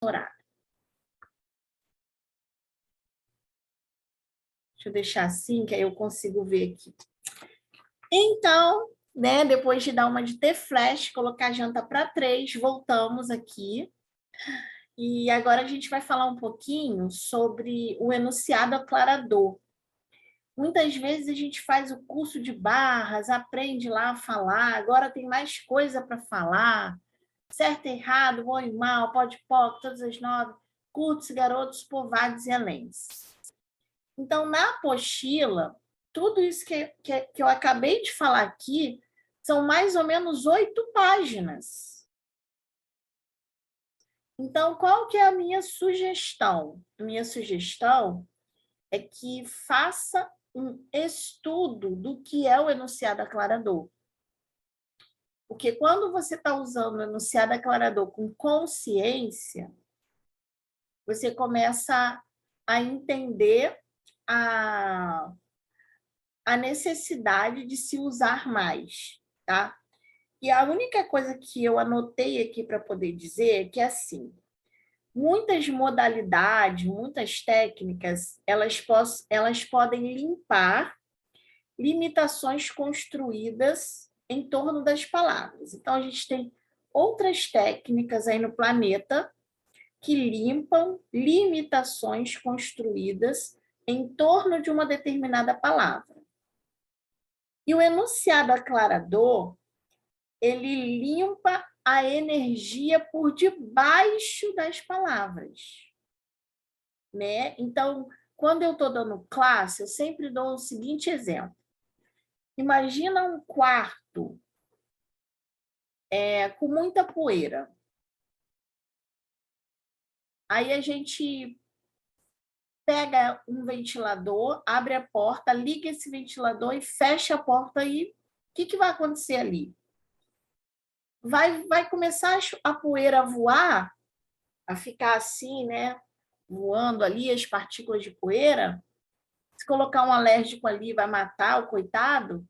horário. Deixa eu deixar assim, que aí eu consigo ver aqui. Então, né, depois de dar uma de T-flash, colocar a janta para 3, voltamos aqui. E agora a gente vai falar um pouquinho sobre o enunciado aclarador. Muitas vezes a gente faz o curso de barras, aprende lá a falar, agora tem mais coisa para falar, certo, errado, bom e mal, pode, todas as 9, curtos, garotos, povados e aléns. Então, na apostila, tudo isso que eu acabei de falar aqui são mais ou menos 8 páginas. Então, qual que é a minha sugestão? A minha sugestão é que faça um estudo do que é o enunciado aclarador. Porque quando você está usando o enunciado aclarador com consciência, você começa a entender a necessidade de se usar mais, tá? E a única coisa que eu anotei aqui para poder dizer é que, assim, muitas modalidades, muitas técnicas, elas podem limpar limitações construídas em torno das palavras. Então, a gente tem outras técnicas aí no planeta que limpam limitações construídas em torno de uma determinada palavra. E o enunciado aclarador, ele limpa a energia por debaixo das palavras, né? Então, quando eu estou dando classe, eu sempre dou o seguinte exemplo. Imagina um quarto com muita poeira. Aí a gente pega um ventilador, abre a porta, liga esse ventilador e fecha a porta e o que vai acontecer ali? Vai começar a poeira a voar, a ficar assim, né? Voando ali as partículas de poeira. Se colocar um alérgico ali, vai matar o coitado.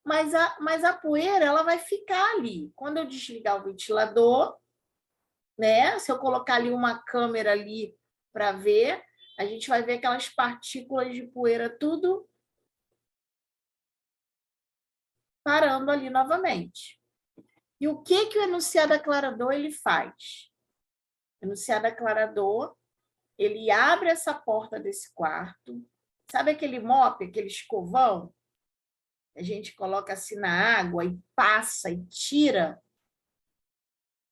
Mas a poeira ela vai ficar ali. Quando eu desligar o ventilador, né? Se eu colocar ali uma câmera ali para ver, a gente vai ver aquelas partículas de poeira tudo parando ali novamente. E o que o enunciado aclarador ele faz? O enunciado aclarador, ele abre essa porta desse quarto, sabe aquele mop, aquele escovão? A gente coloca assim na água e passa e tira.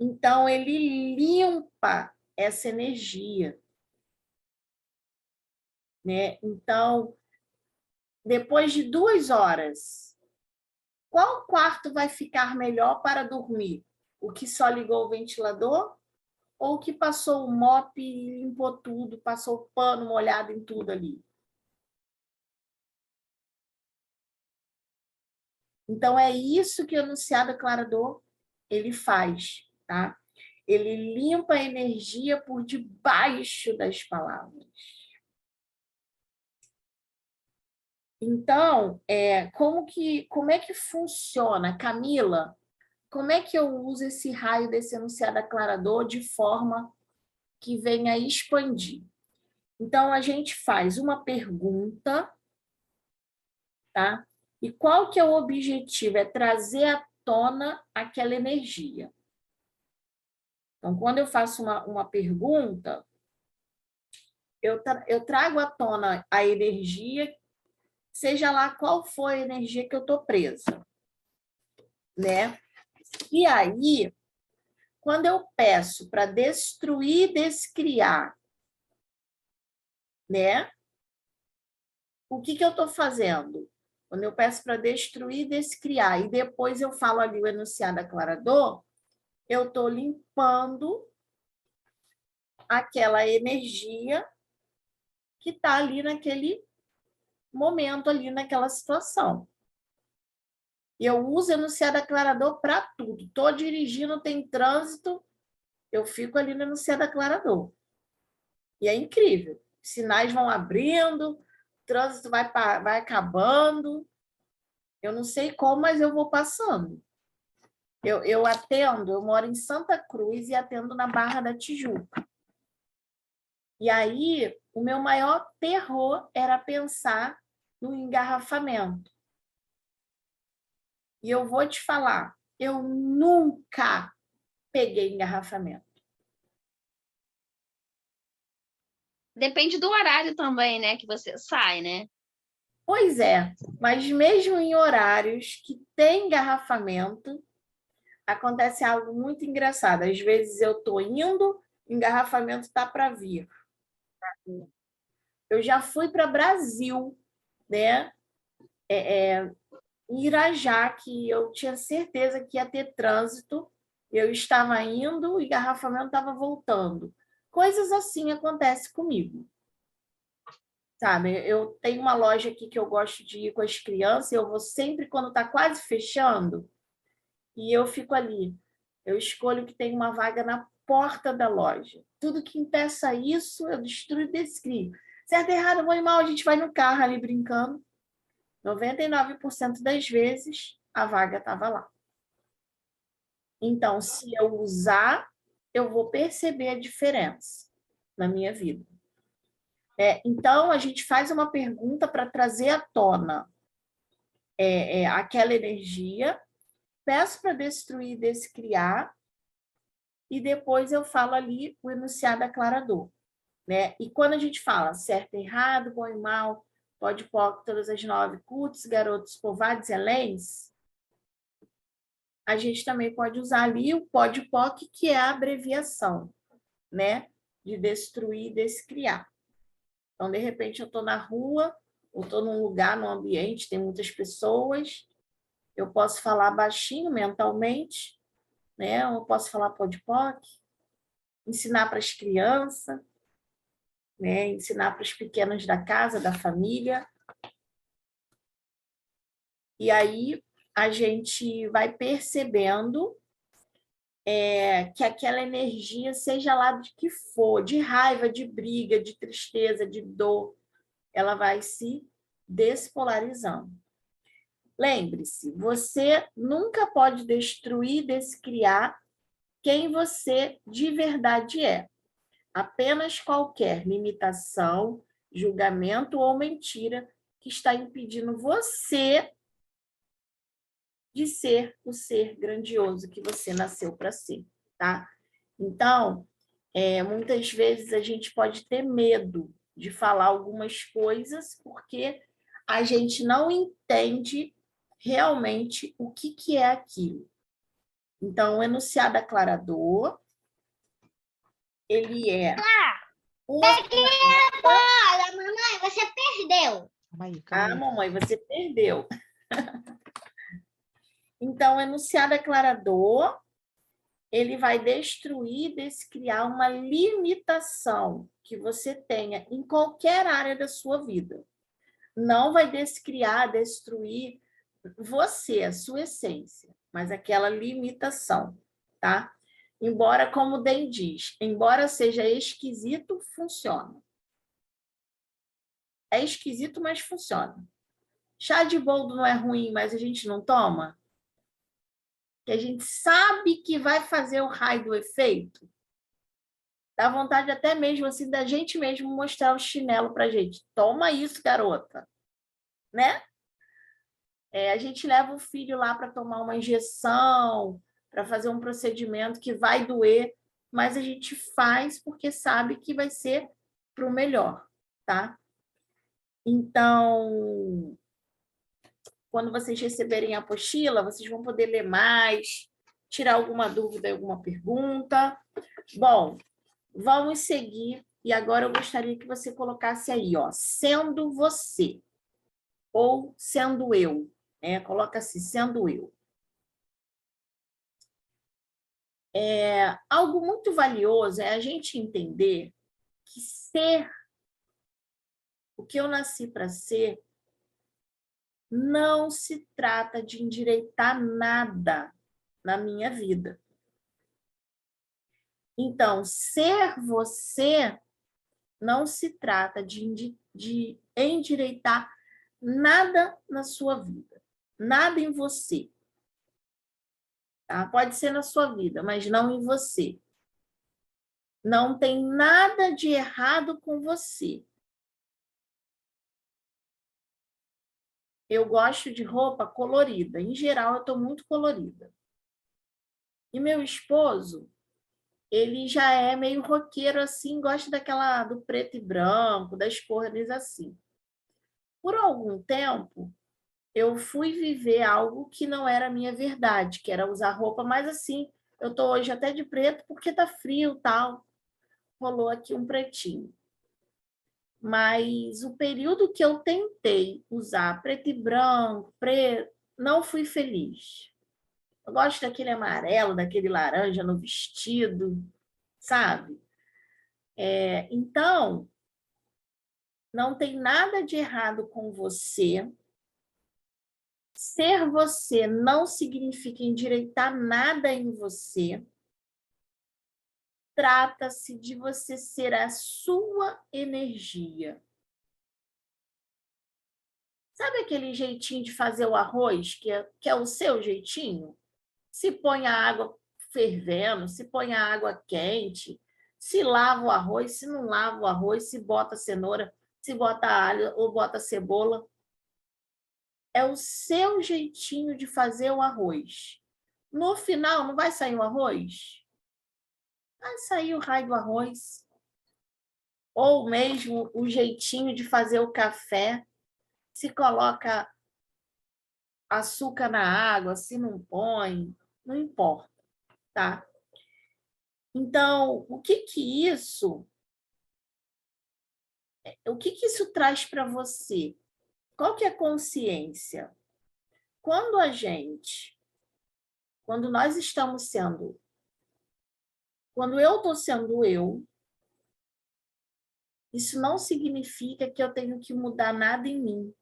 Então, ele limpa essa energia, né? Então, depois de 2 horas, qual quarto vai ficar melhor para dormir? O que só ligou o ventilador ou o que passou o mop e limpou tudo, passou o pano molhado em tudo ali? Então, é isso que o enunciado aclarador ele faz, tá? Ele limpa a energia por debaixo das palavras. Então, como é que funciona, Camila? Como é que eu uso esse raio desse enunciado aclarador de forma que venha expandir? Então, a gente faz uma pergunta, tá? E qual que é o objetivo? É trazer à tona aquela energia. Então, quando eu faço uma pergunta, eu trago à tona a energia, seja lá qual for a energia que eu estou presa, né? E aí, quando eu peço para destruir, descriar, né? O que eu estou fazendo? Quando eu peço para destruir, descriar, e depois eu falo ali o enunciado aclarador, eu estou limpando aquela energia que está ali naquele momento, ali naquela situação. E eu uso enunciado aclarador para tudo. Estou dirigindo, tem trânsito, eu fico ali no enunciado aclarador. E é incrível. Sinais vão abrindo, o trânsito vai acabando. Eu não sei como, mas eu vou passando. Eu atendo, eu moro em Santa Cruz e atendo na Barra da Tijuca. E aí, o meu maior terror era pensar no engarrafamento. E eu vou te falar, eu nunca peguei engarrafamento. Depende do horário também, né, que você sai, né? Pois é, mas mesmo em horários que tem engarrafamento, acontece algo muito engraçado. Às vezes eu estou indo, engarrafamento está para vir. Eu já fui para Brasil, né? Em Irajá, que eu tinha certeza que ia ter trânsito, eu estava indo, o engarrafamento estava voltando. Coisas assim acontecem comigo. Sabe, eu tenho uma loja aqui que eu gosto de ir com as crianças, eu vou sempre quando está quase fechando, e eu fico ali. Eu escolho que tem uma vaga na porta da loja. Tudo que impeça isso, eu destruo e descrio. Certo, errado, bom e mal, a gente vai no carro ali brincando. 99% das vezes, a vaga estava lá. Então, se eu usar, eu vou perceber a diferença na minha vida. Então, a gente faz uma pergunta para trazer à tona aquela energia, peço para destruir, descriar, e depois eu falo ali o enunciado aclarador. Né? E quando a gente fala certo, errado, bom e mal, pode, pode, todas as 9, cultos, garotos, povados, helens, a gente também pode usar ali o pode, POC, que é a abreviação, né? De destruir e descriar. Então, de repente, eu estou na rua, ou estou num lugar, num ambiente, tem muitas pessoas, eu posso falar baixinho mentalmente, né? Eu posso falar pode, POC, ensinar para as crianças, né? Ensinar para os pequenos da casa, da família. E aí a gente vai percebendo que aquela energia, seja lá de que for, de raiva, de briga, de tristeza, de dor, ela vai se despolarizando. Lembre-se, você nunca pode destruir, descriar quem você de verdade é. Apenas qualquer limitação, julgamento ou mentira que está impedindo você de ser o ser grandioso que você nasceu para ser, tá? Então, muitas vezes a gente pode ter medo de falar algumas coisas porque a gente não entende realmente o que é aquilo. Então, o enunciado aclarador, ele é uma ferramenta... Olha, mamãe, você perdeu. Ah, mamãe, você perdeu. Então, o enunciado aclarador, ele vai destruir, descriar uma limitação que você tenha em qualquer área da sua vida. Não vai descriar, destruir você, a sua essência, mas aquela limitação, tá? Embora, como o Den diz, embora seja esquisito, funciona. É esquisito, mas funciona. Chá de boldo não é ruim, mas a gente não toma? Que a gente sabe que vai fazer o raio do efeito? Dá vontade até mesmo assim da gente mesmo mostrar o chinelo pra gente. Toma isso, garota. Né? A gente leva o filho lá para tomar uma injeção, para fazer um procedimento que vai doer, mas a gente faz porque sabe que vai ser para o melhor, tá? Então, quando vocês receberem a apostila, vocês vão poder ler mais, tirar alguma dúvida, alguma pergunta. Bom, vamos seguir. E agora eu gostaria que você colocasse aí, ó, sendo você ou sendo eu. Coloca assim, sendo eu. Algo muito valioso é a gente entender que ser o que eu nasci para ser não se trata de endireitar nada na minha vida. Então, ser você não se trata de endireitar nada na sua vida, nada em você. Tá? Pode ser na sua vida, mas não em você. Não tem nada de errado com você. Eu gosto de roupa colorida. Em geral, eu estou muito colorida. E meu esposo, ele já é meio roqueiro assim, gosta do preto e branco, das cores assim. Por algum tempo, eu fui viver algo que não era a minha verdade, que era usar roupa mais assim. Eu estou hoje até de preto porque está frio, tal. Rolou aqui um pretinho. Mas o período que eu tentei usar preto e branco, preto, não fui feliz. Eu gosto daquele amarelo, daquele laranja no vestido, sabe? Então, não tem nada de errado com você. Ser você não significa endireitar nada em você. Trata-se de você ser a sua energia. Sabe aquele jeitinho de fazer o arroz, que é o seu jeitinho? Se põe a água fervendo, se põe a água quente, se lava o arroz, se não lava o arroz, se bota cenoura, se bota alho ou bota cebola. É o seu jeitinho de fazer o arroz. No final, não vai sair o arroz? Vai sair o raio do arroz. Ou mesmo o jeitinho de fazer o café. Se coloca açúcar na água, se não põe, não importa, tá? Então, o que isso traz para você? Qual que é a consciência? Quando nós estamos sendo, quando eu estou sendo eu, isso não significa que eu tenho que mudar nada em mim,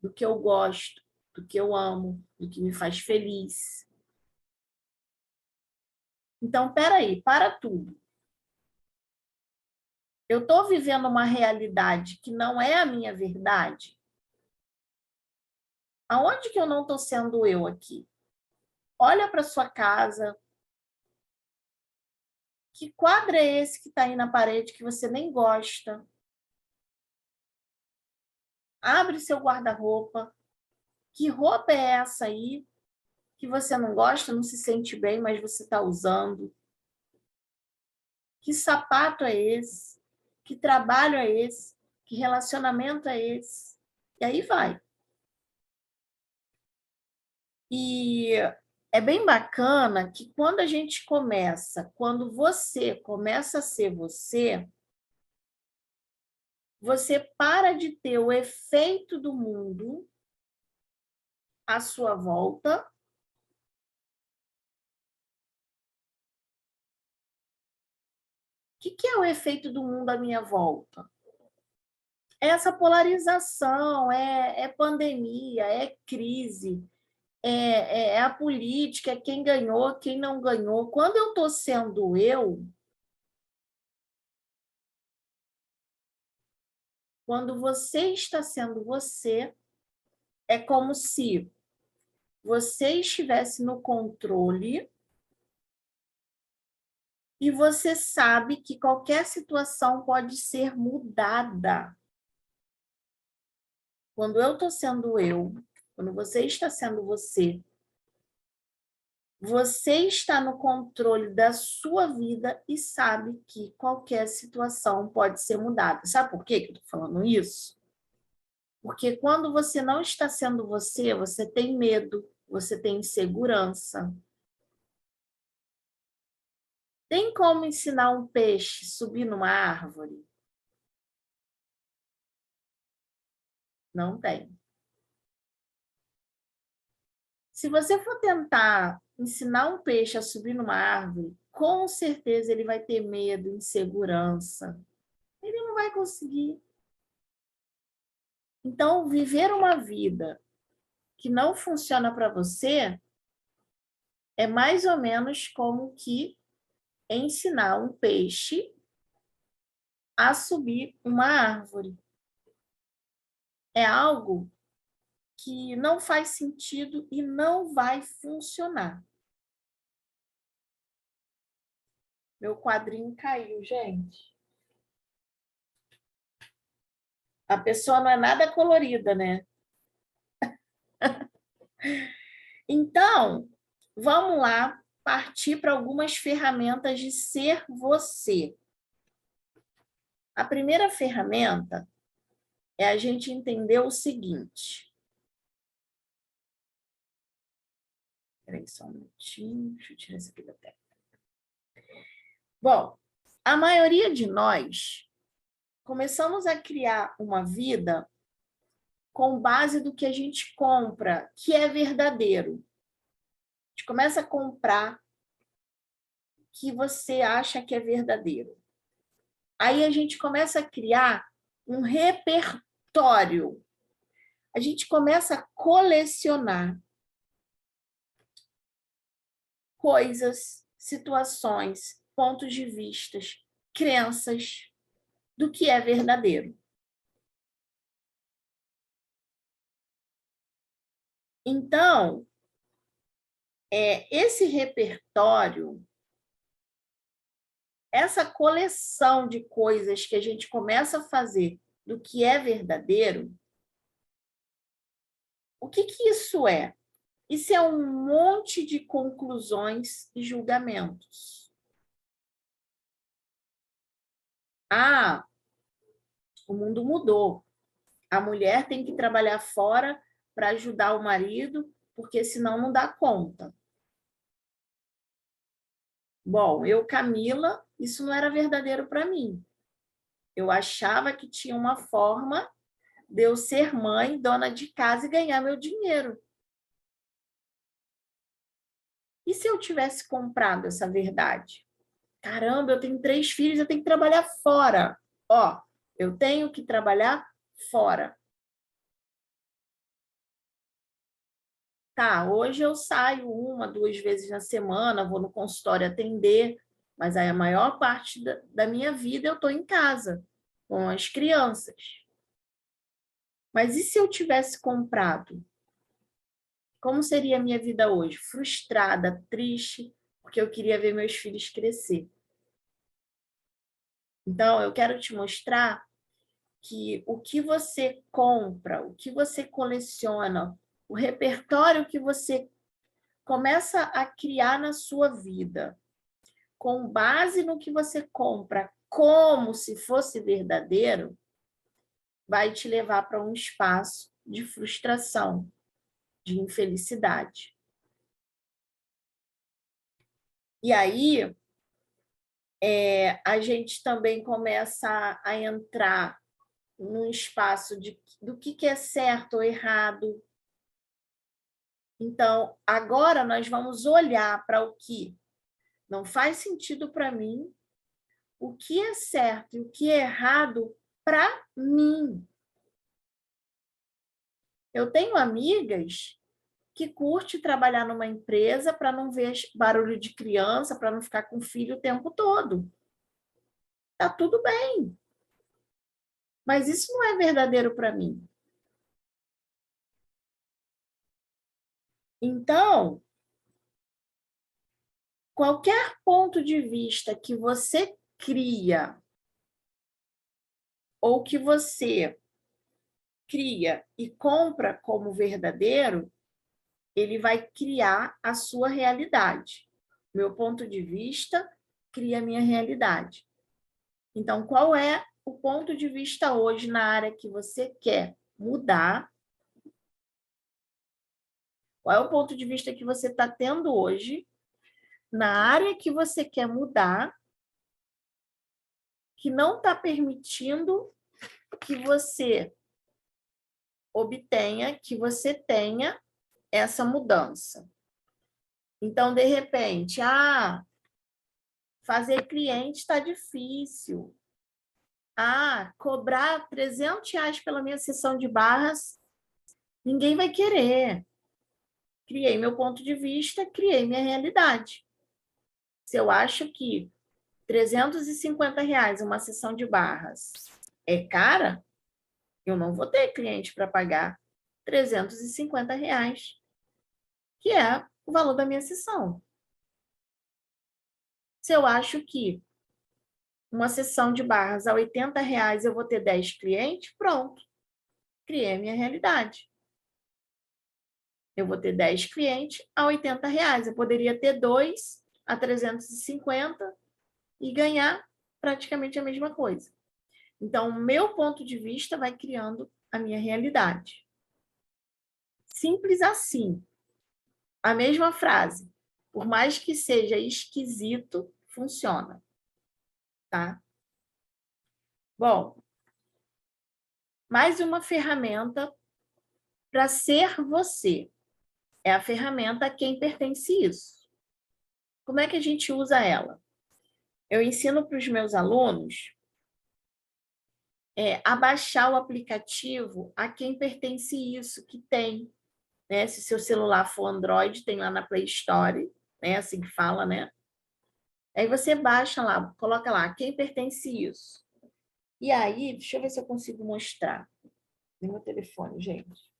do que eu gosto, do que eu amo, do que me faz feliz. Então, peraí, para tudo. Eu estou vivendo uma realidade que não é a minha verdade? Aonde que eu não estou sendo eu aqui? Olha para sua casa. Que quadro é esse que está aí na parede que você nem gosta? Abre seu guarda-roupa. Que roupa é essa aí que você não gosta, não se sente bem, mas você está usando? Que sapato é esse? Que trabalho é esse? Que relacionamento é esse? E aí vai. E é bem bacana que quando você começa a ser você, você para de ter o efeito do mundo à sua volta. O que é o efeito do mundo à minha volta? É essa polarização, é pandemia, é crise, é a política, é quem ganhou, quem não ganhou. Quando eu estou sendo eu, quando você está sendo você, é como se você estivesse no controle e você sabe que qualquer situação pode ser mudada. Quando eu estou sendo eu, quando você está sendo você, você está no controle da sua vida e sabe que qualquer situação pode ser mudada. Sabe por que eu estou falando isso? Porque quando você não está sendo você, você tem medo, você tem insegurança. Tem como ensinar um peixe a subir numa árvore? Não tem. Se você for tentar ensinar um peixe a subir numa árvore, com certeza ele vai ter medo, insegurança. Ele não vai conseguir. Então, viver uma vida que não funciona para você é mais ou menos como que ensinar um peixe a subir uma árvore. É algo que não faz sentido e não vai funcionar. Meu quadrinho caiu, gente. A pessoa não é nada colorida, né? Então, vamos lá partir para algumas ferramentas de ser você. A primeira ferramenta é a gente entender o seguinte. Espera aí só um minutinho, deixa eu tirar isso aqui da tela. Bom, a maioria de nós começamos a criar uma vida com base do que a gente compra, que é verdadeiro. A gente começa a comprar o que você acha que é verdadeiro. Aí a gente começa a criar um repertório. A gente começa a colecionar coisas, situações, pontos de vista, crenças do que é verdadeiro. Então, esse repertório, essa coleção de coisas que a gente começa a fazer do que é verdadeiro, o que isso é? Isso é um monte de conclusões e julgamentos. Ah, o mundo mudou. A mulher tem que trabalhar fora para ajudar o marido, porque senão não dá conta. Bom, eu, Camila, isso não era verdadeiro para mim. Eu achava que tinha uma forma de eu ser mãe, dona de casa e ganhar meu dinheiro. E se eu tivesse comprado essa verdade? Caramba, eu tenho 3 filhos, eu tenho que trabalhar fora. Ó, eu tenho que trabalhar fora. Tá, hoje eu saio 1, 2 vezes na semana, vou no consultório atender, mas aí a maior parte da minha vida eu estou em casa, com as crianças. Mas e se eu tivesse comprado? Como seria a minha vida hoje? Frustrada, triste, porque eu queria ver meus filhos crescer. Então, eu quero te mostrar que o que você compra, o que você coleciona, o repertório que você começa a criar na sua vida, com base no que você compra, como se fosse verdadeiro, vai te levar para um espaço de frustração, de infelicidade. E aí, a gente também começa a entrar num espaço do que é certo ou errado. Então, agora nós vamos olhar para o que não faz sentido para mim, o que é certo e o que é errado para mim. Eu tenho amigas que curtem trabalhar numa empresa para não ver barulho de criança, para não ficar com filho o tempo todo. Tá tudo bem. Mas isso não é verdadeiro para mim. Então, qualquer ponto de vista que você cria ou que você cria e compra como verdadeiro, ele vai criar a sua realidade. Meu ponto de vista cria a minha realidade. Então, qual é o ponto de vista hoje na área que você quer mudar? Qual é o ponto de vista que você está tendo hoje na área que você quer mudar, que não está permitindo que você obtenha, que você tenha essa mudança? Então, de repente, fazer cliente está difícil. Cobrar R$300 pela minha sessão de barras, ninguém vai querer. Criei meu ponto de vista, criei minha realidade. Se eu acho que R$350 uma sessão de barras é cara, eu não vou ter cliente para pagar R$350, que é o valor da minha sessão. Se eu acho que uma sessão de barras a R$ 80 eu vou ter 10 clientes, pronto, criei a minha realidade. Eu vou ter 10 clientes a R$ 80. Eu poderia ter 2 a 350 e ganhar praticamente a mesma coisa. Então, o meu ponto de vista vai criando a minha realidade. Simples assim. A mesma frase. Por mais que seja esquisito, funciona. Tá? Bom, mais uma ferramenta para ser você. É a ferramenta a quem pertence isso. Como é que a gente usa ela? Eu ensino para os meus alunos a baixar o aplicativo a quem pertence isso, que tem. Né? Se seu celular for Android, tem lá na Play Store, né? Assim que fala, né? Aí você baixa lá, coloca lá, quem pertence isso. E aí, deixa eu ver se eu consigo mostrar. No meu telefone, gente.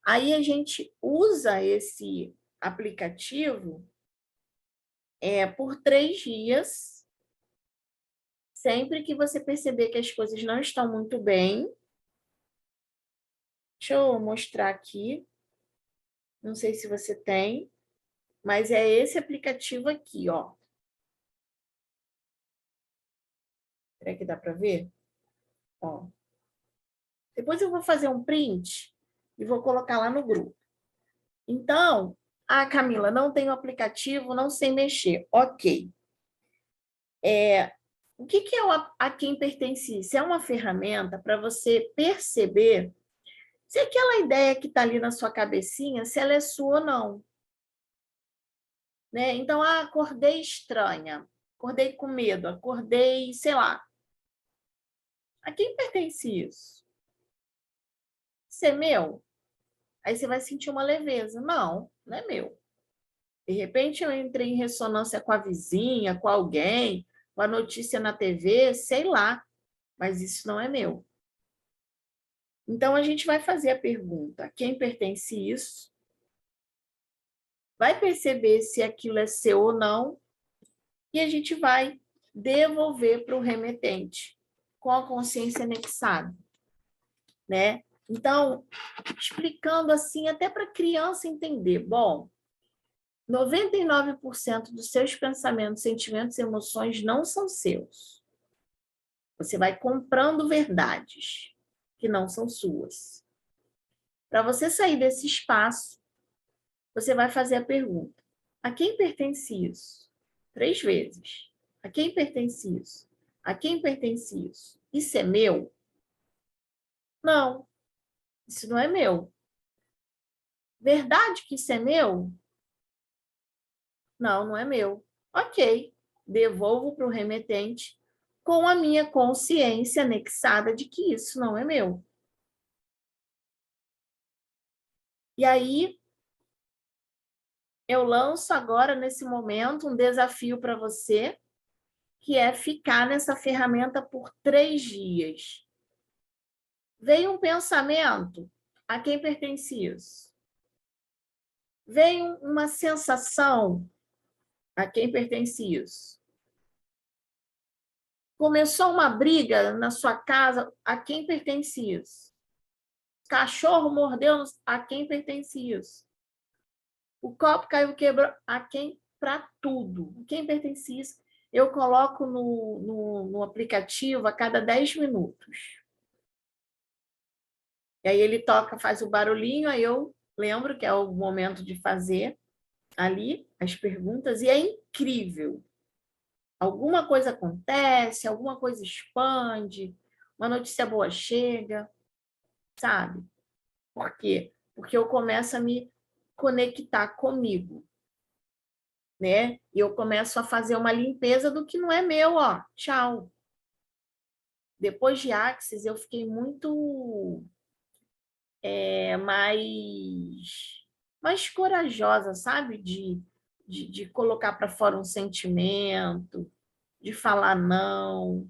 Aí a gente usa esse aplicativo por 3 dias. Sempre que você perceber que as coisas não estão muito bem. Deixa eu mostrar aqui. Não sei se você tem, mas é esse aplicativo aqui, ó. Será que dá para ver? Ó. Depois eu vou fazer um print e vou colocar lá no grupo. Então, Camila, não tem o aplicativo, não sei mexer. Ok. O que é a quem pertence isso? É uma ferramenta para você perceber se aquela ideia que está ali na sua cabecinha, se ela é sua ou não. Né? Então, acordei estranha, acordei com medo, acordei, sei lá. A quem pertence isso? Se é meu? Aí você vai sentir uma leveza. Não, não é meu. De repente eu entrei em ressonância com a vizinha, com alguém, com a notícia na TV, sei lá, mas isso não é meu. Então a gente vai fazer a pergunta: a quem pertence isso? Vai perceber se aquilo é seu ou não, e a gente vai devolver para o remetente com a consciência anexada, né? Então, explicando assim, até para a criança entender, bom, 99% dos seus pensamentos, sentimentos e emoções não são seus. Você vai comprando verdades que não são suas. Para você sair desse espaço, você vai fazer a pergunta: a quem pertence isso? 3 vezes. A quem pertence isso? A quem pertence isso? Isso é meu? Não, isso não é meu. Verdade que isso é meu? Não, não é meu. Ok, devolvo para o remetente com a minha consciência anexada de que isso não é meu. E aí, eu lanço agora, nesse momento, um desafio para você, que é ficar nessa ferramenta por 3 dias. Veio um pensamento, a quem pertence isso? Veio uma sensação, a quem pertence isso? Começou uma briga na sua casa, a quem pertence isso? Cachorro mordeu, a quem pertence isso? O copo caiu, quebrou, a quem? Para tudo. Quem pertence isso? Eu coloco no aplicativo a cada 10 minutos. E aí ele toca, faz o barulhinho, aí eu lembro que é o momento de fazer ali as perguntas, e é incrível. Alguma coisa acontece, alguma coisa expande, uma notícia boa chega, sabe? Por quê? Porque eu começo a me conectar comigo, né? E eu começo a fazer uma limpeza do que não é meu, ó. Tchau. Depois de Axis, eu fiquei muito mais corajosa, sabe? De colocar para fora um sentimento, de falar não,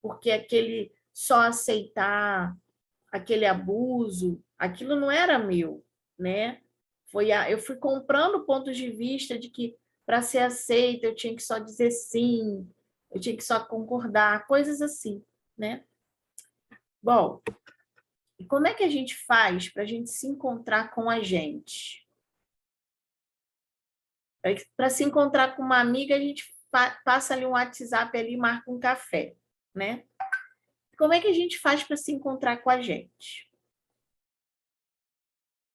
porque aquele só aceitar aquele abuso, aquilo não era meu, né? Eu fui comprando pontos de vista de que para ser aceita, eu tinha que só dizer sim, eu tinha que só concordar, coisas assim, né? Bom, e como é que a gente faz para a gente se encontrar com a gente? Para se encontrar com uma amiga, a gente passa ali um WhatsApp ali e marca um café, né? Como é que a gente faz para se encontrar com a gente?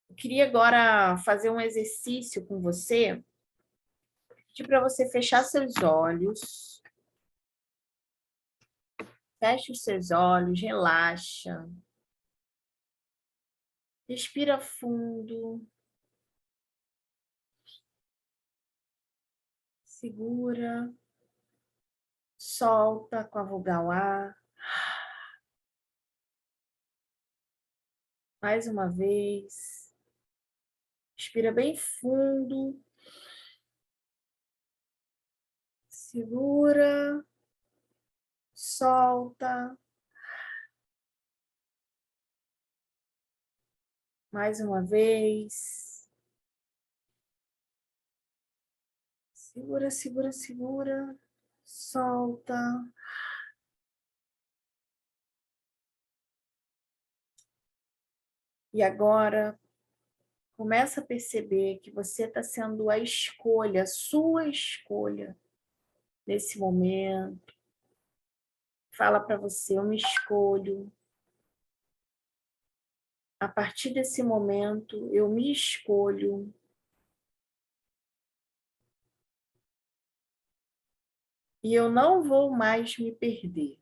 Eu queria agora fazer um exercício com você, pedir para você fechar seus olhos, feche os seus olhos, relaxa, respira fundo, segura, solta com a vogal A. Mais uma vez. Respira bem fundo. Segura, solta. Mais uma vez. Segura, segura, segura. Solta. E agora, começa a perceber que você está sendo a escolha, a sua escolha nesse momento. Fala para você, eu me escolho. A partir desse momento, eu me escolho. E eu não vou mais me perder.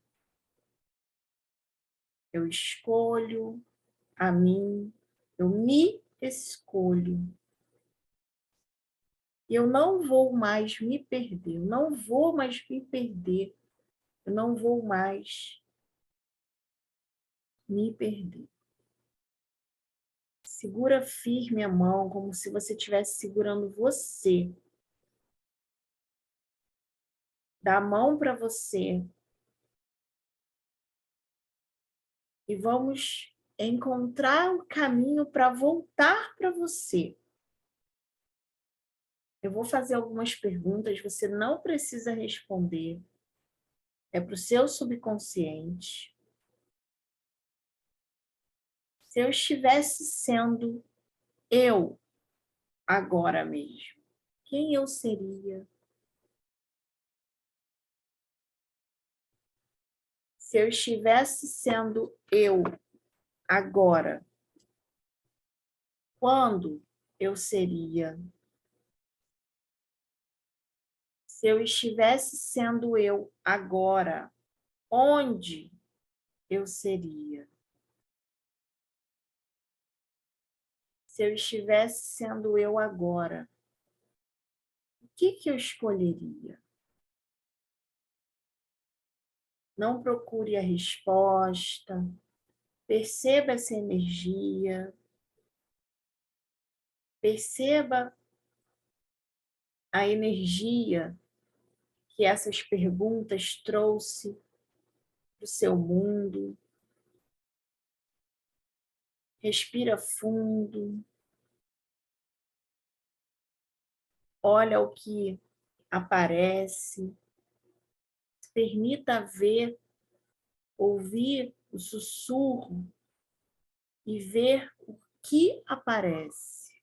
Eu escolho a mim, eu me escolho. E eu não vou mais me perder, eu não vou mais me perder, eu não vou mais me perder. Segura firme a mão, como se você estivesse segurando você. Dá a mão para você. E vamos encontrar o caminho para voltar para você. Eu vou fazer algumas perguntas, você não precisa responder. É para o seu subconsciente. Se eu estivesse sendo eu agora mesmo, quem eu seria? Se eu estivesse sendo eu agora, quando eu seria? Se eu estivesse sendo eu agora, onde eu seria? Se eu estivesse sendo eu agora, o que eu escolheria? Não procure a resposta, perceba essa energia, perceba a energia que essas perguntas trouxe para o seu mundo. Respira fundo. Olha o que aparece. Permita ver, ouvir o sussurro e ver o que aparece.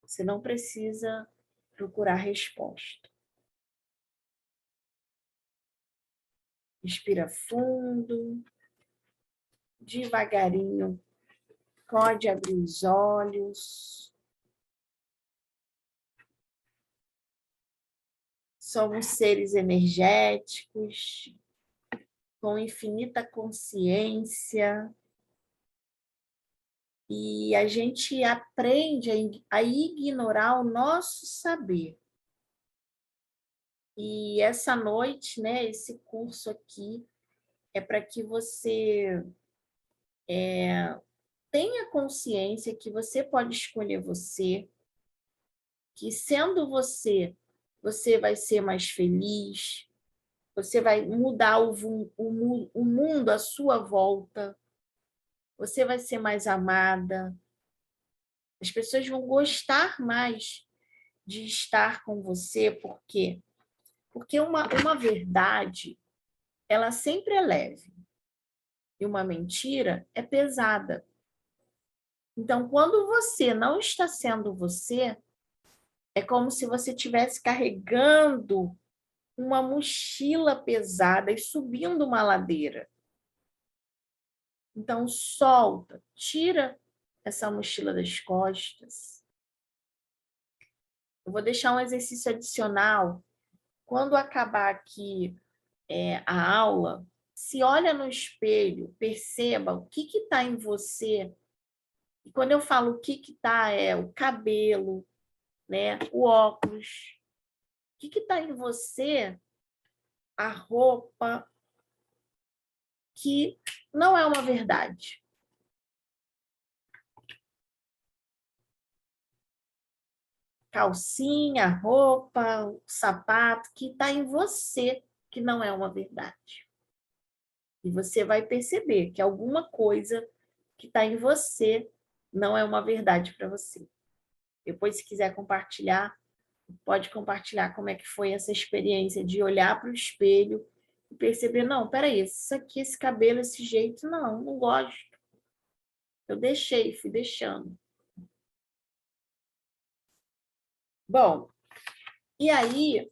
Você não precisa procurar resposta. Respira fundo, devagarinho, pode abrir os olhos. Somos seres energéticos, com infinita consciência, e a gente aprende a ignorar o nosso saber. E essa noite, né, esse curso aqui, é para que você tenha consciência que você pode escolher você, que sendo você, você vai ser mais feliz, você vai mudar o mundo à sua volta, você vai ser mais amada, As pessoas vão gostar mais de estar com você, por quê? Porque uma verdade, ela sempre é leve, e uma mentira é pesada. Então, quando você não está sendo você, é como se você estivesse carregando uma mochila pesada e subindo uma ladeira. Então, solta, tira essa mochila das costas. Eu vou deixar um exercício adicional. Quando acabar aqui a aula, se olha no espelho, perceba o que está em você. E quando eu falo o que está, é o cabelo, né? O óculos. O que está em você, a roupa, que não é uma verdade. Calcinha, roupa, sapato, que está em você, que não é uma verdade. E você vai perceber que alguma coisa que está em você não é uma verdade para você. Depois, se quiser compartilhar, pode compartilhar como é que foi essa experiência de olhar para o espelho e perceber, não, peraí, isso aqui, esse cabelo, esse jeito, não gosto. Eu deixei, fui deixando. Bom, e aí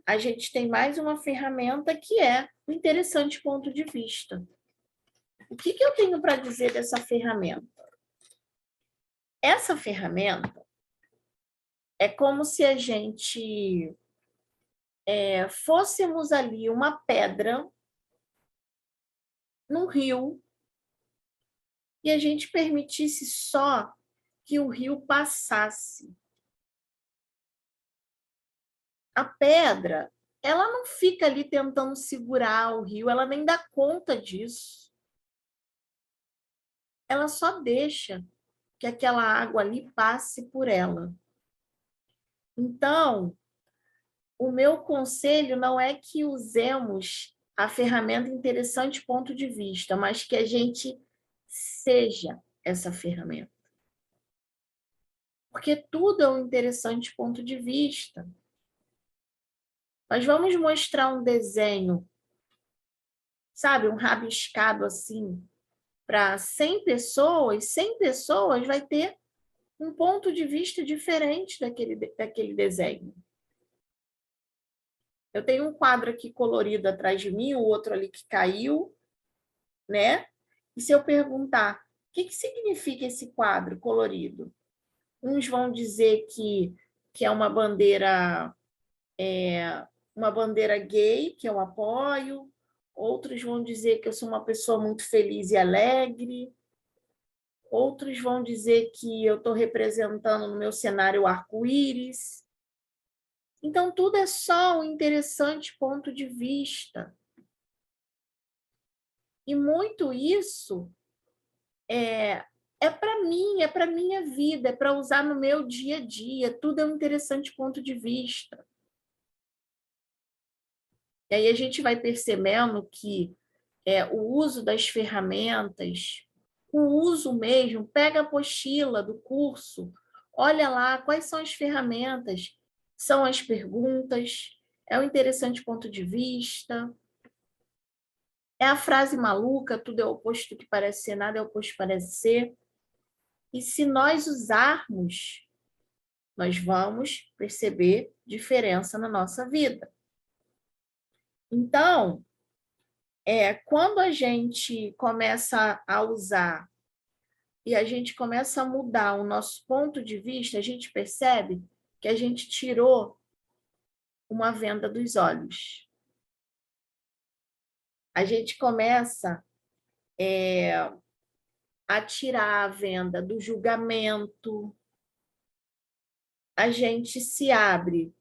a gente tem mais uma ferramenta que é o interessante ponto de vista. O que eu tenho para dizer dessa ferramenta? Essa ferramenta é como se a gente fôssemos ali uma pedra num rio e a gente permitisse só que o rio passasse. A pedra, ela não fica ali tentando segurar o rio, ela nem dá conta disso. Ela só deixa que aquela água ali passe por ela. Então, o meu conselho não é que usemos a ferramenta interessante ponto de vista, mas que a gente seja essa ferramenta. Porque tudo é um interessante ponto de vista. Nós vamos mostrar um desenho, sabe, um rabiscado assim, para 100 pessoas vai ter um ponto de vista diferente daquele desenho. Eu tenho um quadro aqui colorido atrás de mim, o outro ali que caiu, né? E se eu perguntar, o que significa esse quadro colorido? Uns vão dizer que é uma bandeira gay, que eu apoio. Outros vão dizer que eu sou uma pessoa muito feliz e alegre. Outros vão dizer que eu estou representando no meu cenário o arco-íris. Então, tudo é só um interessante ponto de vista. E muito isso é para mim, é para minha vida, é para usar no meu dia a dia. Tudo é um interessante ponto de vista. E aí a gente vai percebendo que o uso das ferramentas, o uso mesmo, pega a apostila do curso, olha lá quais são as ferramentas, são as perguntas, é o interessante ponto de vista, é a frase maluca, tudo é oposto do que parece ser, nada é oposto do que parece ser. E se nós usarmos, nós vamos perceber diferença na nossa vida. Então, quando a gente começa a usar e a gente começa a mudar o nosso ponto de vista, a gente percebe que a gente tirou uma venda dos olhos. A gente começa a tirar a venda do julgamento. A gente se abre.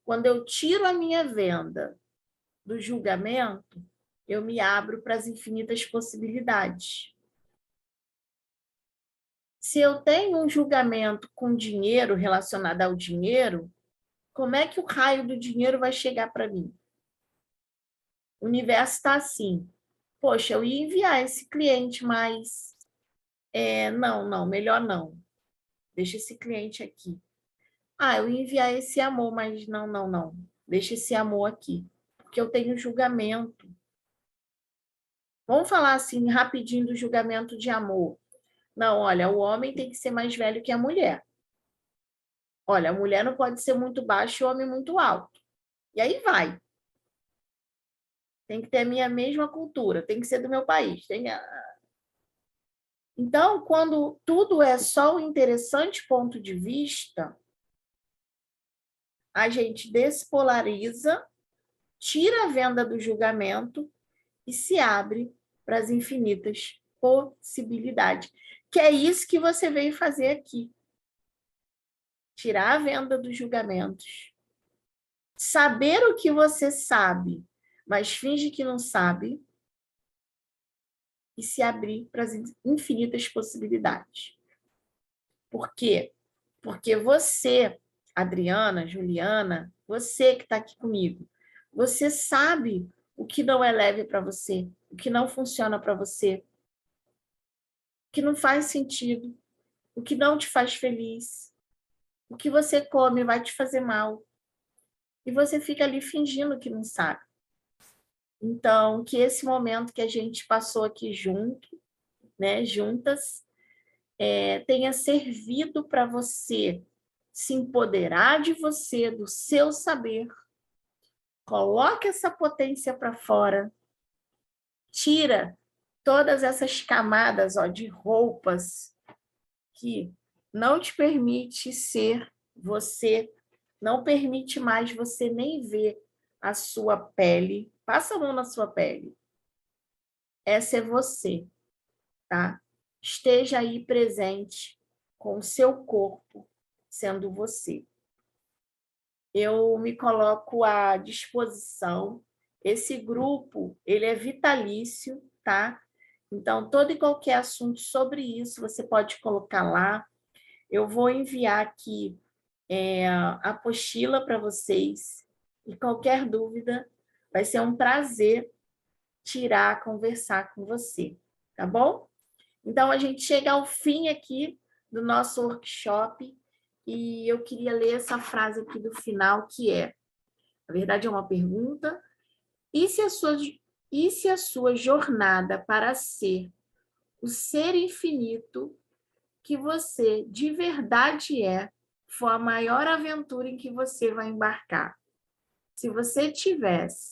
Quando eu tiro a minha venda do julgamento, eu me abro para as infinitas possibilidades. Se eu tenho um julgamento com dinheiro, relacionado ao dinheiro, como é que o raio do dinheiro vai chegar para mim? O universo está assim. Poxa, eu ia enviar esse cliente, mas não, melhor não. Deixa esse cliente aqui. Ah, eu ia enviar esse amor, mas não. Deixa esse amor aqui, porque eu tenho julgamento. Vamos falar assim rapidinho do julgamento de amor. Não, olha, o homem tem que ser mais velho que a mulher. Olha, a mulher não pode ser muito baixa e o homem muito alto. E aí vai. Tem que ter a minha mesma cultura, tem que ser do meu país. Então, quando tudo é só o interessante ponto de vista, a gente despolariza, tira a venda do julgamento e se abre para as infinitas possibilidades. Que é isso que você veio fazer aqui. Tirar a venda dos julgamentos. Saber o que você sabe, mas finge que não sabe. E se abrir para as infinitas possibilidades. Por quê? Porque você, Adriana, Juliana, você que está aqui comigo, você sabe o que não é leve para você, o que não funciona para você, o que não faz sentido, o que não te faz feliz, o que você come vai te fazer mal. E você fica ali fingindo que não sabe. Então, que esse momento que a gente passou aqui junto, né, juntas, tenha servido para você se empoderar de você, do seu saber. Coloque essa potência para fora. Tira todas essas camadas, de roupas que não te permite ser você, não permite mais você nem ver a sua pele. Passa a mão na sua pele. Essa é você, tá? Esteja aí presente com o seu corpo, sendo você. Eu me coloco à disposição. Esse grupo, ele é vitalício, tá? Então, todo e qualquer assunto sobre isso, você pode colocar lá. Eu vou enviar aqui a apostila para vocês. E qualquer dúvida, vai ser um prazer tirar, conversar com você, tá bom? Então, a gente chega ao fim aqui do nosso workshop e eu queria ler essa frase aqui do final, que é, na verdade é uma pergunta, e se a sua jornada para ser o ser infinito que você de verdade for a maior aventura em que você vai embarcar? Se você tivesse